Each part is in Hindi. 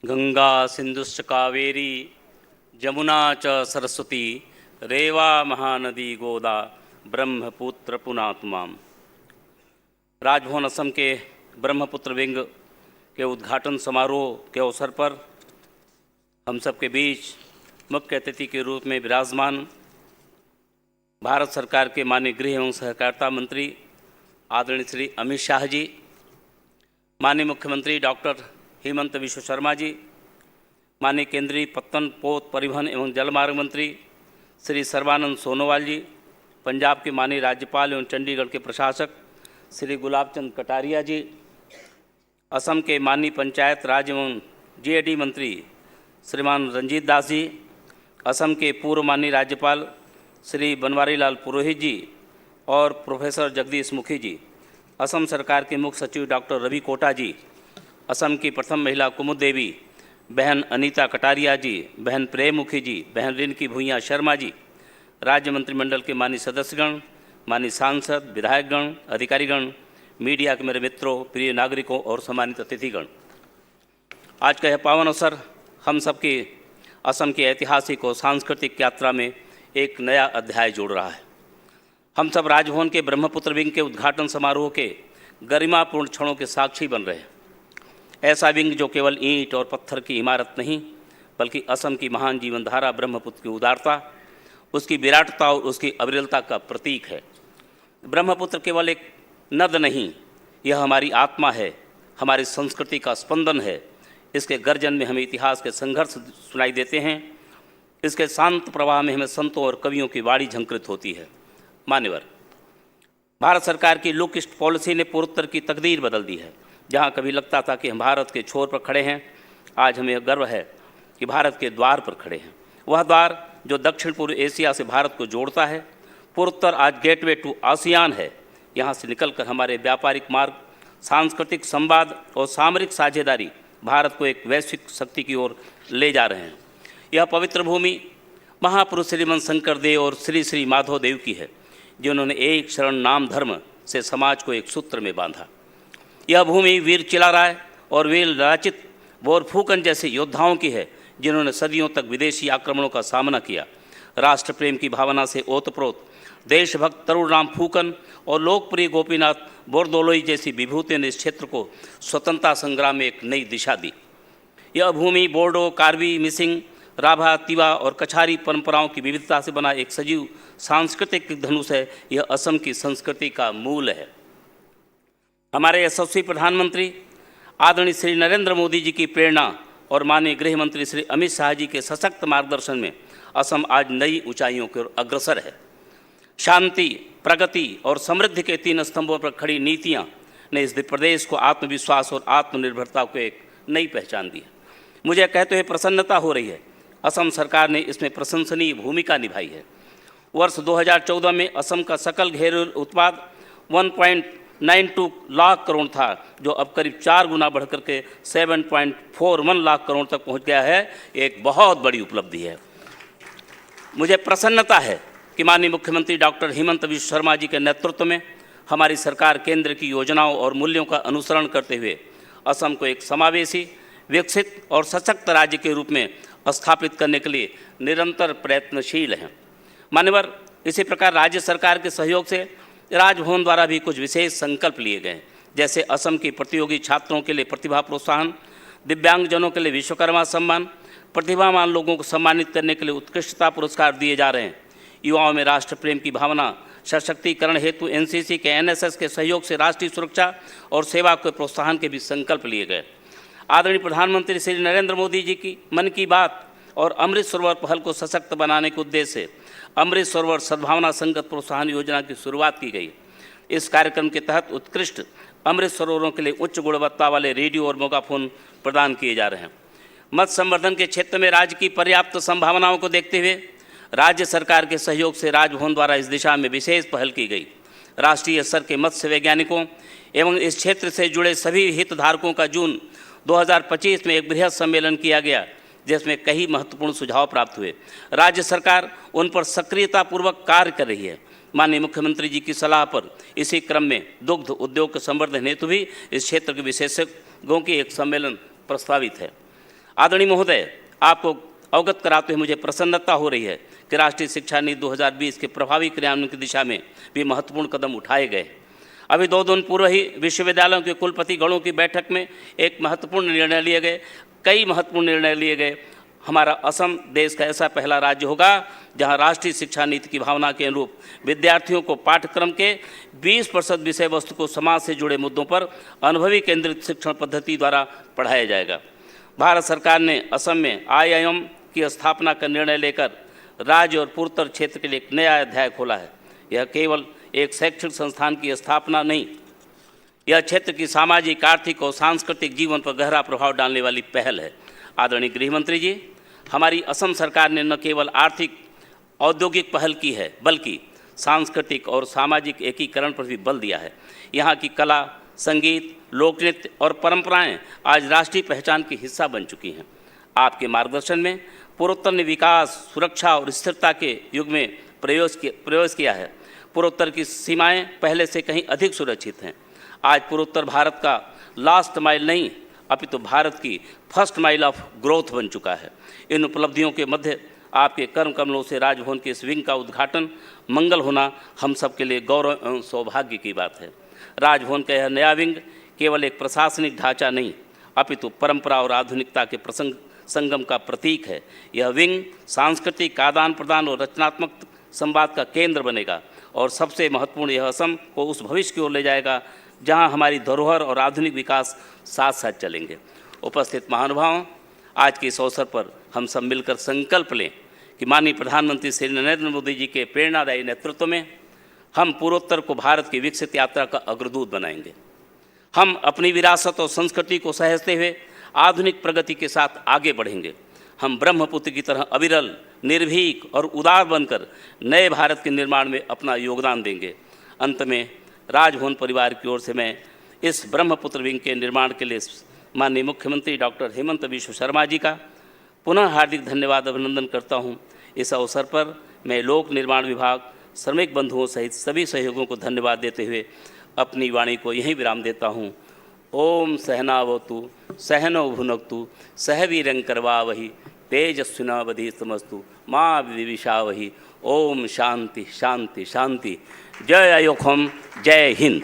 गंगा सिंधुश्च कावेरी जमुना च सरस्वती रेवा महानदी गोदा ब्रह्मपुत्र पुनातुमाम। राजभवन असम के ब्रह्मपुत्र विंग के उद्घाटन समारोह के अवसर पर हम सबके बीच मुख्य अतिथि के रूप में विराजमान भारत सरकार के माननीय गृह एवं सहकारिता मंत्री आदरणीय श्री अमित शाह जी, माननीय मुख्यमंत्री डॉक्टर हेमंत बिश्व शर्मा जी, माननीय केंद्रीय पत्तन पोत परिवहन एवं जलमार्ग मंत्री श्री सर्बानंद सोनोवाल जी, पंजाब के माननीय राज्यपाल एवं चंडीगढ़ के प्रशासक श्री गुलाब चंद कटारिया जी, असम के माननीय पंचायत राज एवं जीएडी मंत्री श्रीमान रंजीत दास जी, असम के पूर्व माननीय राज्यपाल श्री बनवारी लाल पुरोहित जी और प्रोफेसर जगदीश मुखी जी, असम सरकार के मुख्य सचिव डॉक्टर रवि कोटा जी, असम की प्रथम महिला कुमुद देवी बहन अनीता कटारिया जी, बहन प्रेम मुखी जी, बहन रिनकी भूइयाँ शर्मा जी, राज्य मंत्रिमंडल के माननीय सदस्यगण, माननीय सांसद, विधायकगण, अधिकारीगण, मीडिया के मेरे मित्रों, प्रिय नागरिकों और सम्मानित अतिथिगण, आज का यह पावन अवसर हम सबकी असम की ऐतिहासिक और सांस्कृतिक यात्रा में एक नया अध्याय जोड़ रहा है। हम सब राजभवन के ब्रह्मपुत्र विंग के उद्घाटन समारोह के गरिमापूर्ण क्षणों के साक्षी बन रहे हैं। ऐसा विंग जो केवल ईंट और पत्थर की इमारत नहीं, बल्कि असम की महान जीवनधारा ब्रह्मपुत्र की उदारता, उसकी विराटता और उसकी अविरलता का प्रतीक है। ब्रह्मपुत्र केवल एक नद नहीं, यह हमारी आत्मा है, हमारी संस्कृति का स्पंदन है। इसके गर्जन में हमें इतिहास के संघर्ष सुनाई देते हैं। इसके शांत प्रवाह में हमें संतों और कवियों की वाणी झंकृत होती है। मान्यवर, भारत सरकार की लुक ईस्ट पॉलिसी ने पूर्वोत्तर की तकदीर बदल दी है। जहाँ कभी लगता था कि हम भारत के छोर पर खड़े हैं, आज हमें गर्व है कि भारत के द्वार पर खड़े हैं। वह द्वार जो दक्षिण पूर्व एशिया से भारत को जोड़ता है। पूर्वोत्तर आज गेटवे टू आसियान है। यहाँ से निकलकर हमारे व्यापारिक मार्ग, सांस्कृतिक संवाद और सामरिक साझेदारी भारत को एक वैश्विक शक्ति की ओर ले जा रहे हैं। यह पवित्र भूमि महापुरुष श्रीमन शंकर देव और श्री श्री माधव देव की है, जिन्होंने एक शरण नाम धर्म से समाज को एक सूत्र में बांधा। यह भूमि वीर चिलाराय और वीर लाचित बोरफुकन जैसे योद्धाओं की है, जिन्होंने सदियों तक विदेशी आक्रमणों का सामना किया। राष्ट्र प्रेम की भावना से ओतप्रोत देशभक्त तरुणराम फूकन और लोकप्रिय गोपीनाथ बोरदोलोई जैसी विभूतियों ने इस क्षेत्र को स्वतंत्रता संग्राम में एक नई दिशा दी। यह भूमि बोडो, कार्बी, मिसिंग, राभा, तिवा और कछारी परंपराओं की विविधता से बना एक सजीव सांस्कृतिक धनुष है। यह असम की संस्कृति का मूल है। हमारे यशस्वी प्रधानमंत्री आदरणीय श्री नरेंद्र मोदी जी की प्रेरणा और माननीय गृह मंत्री श्री अमित शाह जी के सशक्त मार्गदर्शन में असम आज नई ऊंचाइयों की ओर अग्रसर है। शांति, प्रगति और समृद्धि के 3 स्तंभों पर खड़ी नीतियां ने इस प्रदेश को आत्मविश्वास और आत्मनिर्भरता को एक नई पहचान दी है। मुझे कहते हुए प्रसन्नता हो रही है, असम सरकार ने इसमें प्रशंसनीय भूमिका निभाई है। वर्ष 2014 में असम का सकल घरेलू उत्पाद 1.92 लाख करोड़ था, जो अब करीब 4 गुना बढ़कर के 7.41 लाख करोड़ तक पहुंच गया है। एक बहुत बड़ी उपलब्धि है। मुझे प्रसन्नता है कि माननीय मुख्यमंत्री डॉक्टर हेमंत बिश्व शर्मा जी के नेतृत्व में हमारी सरकार केंद्र की योजनाओं और मूल्यों का अनुसरण करते हुए असम को एक समावेशी, विकसित और सशक्त राज्य के रूप में स्थापित करने के लिए निरंतर प्रयत्नशील हैं। मान्यवर, इसी प्रकार राज्य सरकार के सहयोग से राजभवन द्वारा भी कुछ विशेष संकल्प लिए गए हैं, जैसे असम की प्रतियोगी छात्रों के लिए प्रतिभा प्रोत्साहन, दिव्यांगजनों के लिए विश्वकर्मा सम्मान, प्रतिभावान लोगों को सम्मानित करने के लिए उत्कृष्टता पुरस्कार दिए जा रहे हैं। युवाओं में राष्ट्र प्रेम की भावना सशक्तिकरण हेतु एनसीसी के एनएसएस के सहयोग से राष्ट्रीय सुरक्षा और सेवा के प्रोत्साहन के भी संकल्प लिए गए। आदरणीय प्रधानमंत्री श्री नरेंद्र मोदी जी की मन की बात और अमृत सरोवर पहल को सशक्त बनाने के उद्देश्य से अमृत सरोवर सद्भावना संगत प्रोत्साहन योजना की शुरुआत की गई। इस कार्यक्रम के तहत उत्कृष्ट अमृत सरोवरों के लिए उच्च गुणवत्ता वाले रेडियो और मेगाफोन प्रदान किए जा रहे हैं। मत्स्य संवर्धन के क्षेत्र में राज्य की पर्याप्त संभावनाओं को देखते हुए राज्य सरकार के सहयोग से राजभवन द्वारा इस दिशा में विशेष पहल की गई। राष्ट्रीय स्तर के मत्स्य वैज्ञानिकों एवं इस क्षेत्र से जुड़े सभी हितधारकों का जून 2025 में एक बृहद सम्मेलन किया गया, जिसमें कई महत्वपूर्ण सुझाव प्राप्त हुए। राज्य सरकार उन पर सक्रियतापूर्वक कार्य कर रही है। माननीय मुख्यमंत्री जी की सलाह पर इसी क्रम में दुग्ध उद्योग के संवर्धन हेतु भी इस क्षेत्र के विशेषज्ञों की एक सम्मेलन प्रस्तावित है। आदरणीय महोदय, आपको अवगत कराते हुए मुझे प्रसन्नता हो रही है कि राष्ट्रीय शिक्षा नीति 2020 के प्रभावी क्रियान्वयन की दिशा में भी महत्वपूर्ण कदम उठाए गए। अभी 2 दिन पूर्व ही विश्वविद्यालयों के कुलपति गणों की बैठक में एक महत्वपूर्ण निर्णय लिए गए, कई महत्वपूर्ण निर्णय लिए गए। हमारा असम देश का ऐसा पहला राज्य होगा जहां राष्ट्रीय शिक्षा नीति की भावना के अनुरूप विद्यार्थियों को पाठ्यक्रम के 20% विषय वस्तु को समाज से जुड़े मुद्दों पर अनुभवी केंद्रित शिक्षण पद्धति द्वारा पढ़ाया जाएगा। भारत सरकार ने असम में IIM की स्थापना का निर्णय लेकर राज्य और पूर्वोत्तर क्षेत्र के लिए एक नया अध्याय खोला है। यह केवल एक शैक्षणिक संस्थान की स्थापना नहीं, यह क्षेत्र की सामाजिक, आर्थिक और सांस्कृतिक जीवन पर गहरा प्रभाव डालने वाली पहल है। आदरणीय गृह मंत्री जी, हमारी असम सरकार ने न केवल आर्थिक औद्योगिक पहल की है बल्कि सांस्कृतिक और सामाजिक एकीकरण पर भी बल दिया है। यहाँ की कला, संगीत, लोक नृत्य और परंपराएं आज राष्ट्रीय पहचान की हिस्सा बन चुकी हैं। आपके मार्गदर्शन में पूर्वोत्तर ने विकास, सुरक्षा और स्थिरता के युग में प्रवेश किया है। पूर्वोत्तर की सीमाएं पहले से कहीं अधिक सुरक्षित हैं। आज पूर्वोत्तर भारत का लास्ट माइल नहीं अपितु भारत की फर्स्ट माइल ऑफ ग्रोथ बन चुका है। इन उपलब्धियों के मध्य आपके कर्म कमलों से राजभवन के इस विंग का उद्घाटन मंगल होना हम सब के लिए गौरव एवं सौभाग्य की बात है। राजभवन का यह नया विंग केवल एक प्रशासनिक ढांचा नहीं अपितु परंपरा और आधुनिकता के संगम का प्रतीक है। यह विंग सांस्कृतिक आदान प्रदान और रचनात्मक संवाद का केंद्र बनेगा और सबसे महत्वपूर्ण, यह असम को उस भविष्य की ओर ले जाएगा जहां हमारी धरोहर और आधुनिक विकास साथ साथ चलेंगे। उपस्थित महानुभावों, आज के इस अवसर पर हम सब मिलकर संकल्प लें कि माननीय प्रधानमंत्री श्री नरेंद्र मोदी जी के प्रेरणादायी नेतृत्व में हम पूर्वोत्तर को भारत की विकसित यात्रा का अग्रदूत बनाएंगे। हम अपनी विरासत और संस्कृति को सहेजते हुए आधुनिक प्रगति के साथ आगे बढ़ेंगे। हम ब्रह्मपुत्र की तरह अविरल, निर्भीक और उदार बनकर नए भारत के निर्माण में अपना योगदान देंगे। अंत में राजभवन परिवार की ओर से मैं इस ब्रह्मपुत्र विंग के निर्माण के लिए माननीय मुख्यमंत्री डॉक्टर हेमंत बिश्व शर्मा जी का पुनः हार्दिक धन्यवाद अभिनंदन करता हूं। इस अवसर पर मैं लोक निर्माण विभाग, श्रमिक बंधुओं सहित सभी सहयोगों को धन्यवाद देते हुए अपनी वाणी को यहीं विराम देता हूं। ओम सहनावतु सहनो भुनक्तु सह वीरंकरवावहि तेजस्विनावधीतमस्तु मां विद्विषावहि। ओम शांति शांति शांति। जय अयोखम, जय हिंद।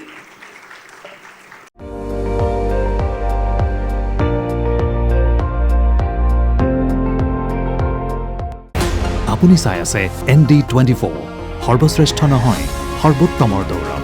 আপুনি চাই আছে ND24 সৰ্বশ্ৰেষ্ঠ নহয় সৰ্বোত্তমৰ দৌৰ।